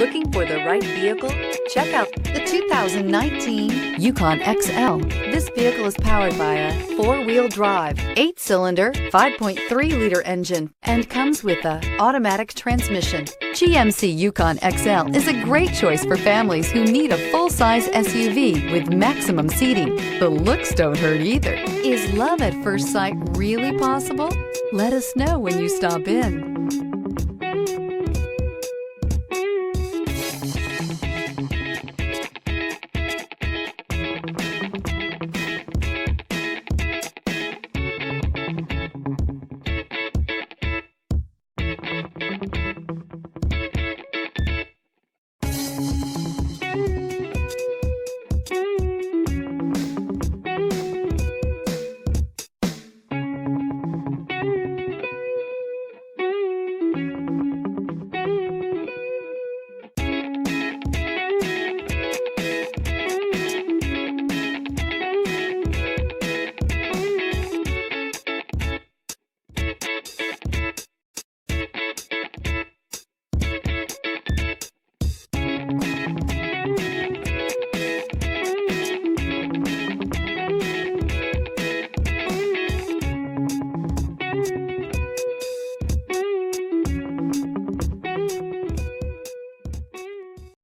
Looking for the right vehicle? Check out the 2019 Yukon XL. This vehicle is powered by a four-wheel drive, 8-cylinder, 5.3-liter engine, and comes with an automatic transmission. GMC Yukon XL is a great choice for families who need a full-size SUV with maximum seating. The looks don't hurt either. Is love at first sight really possible? Let us know when you stop in.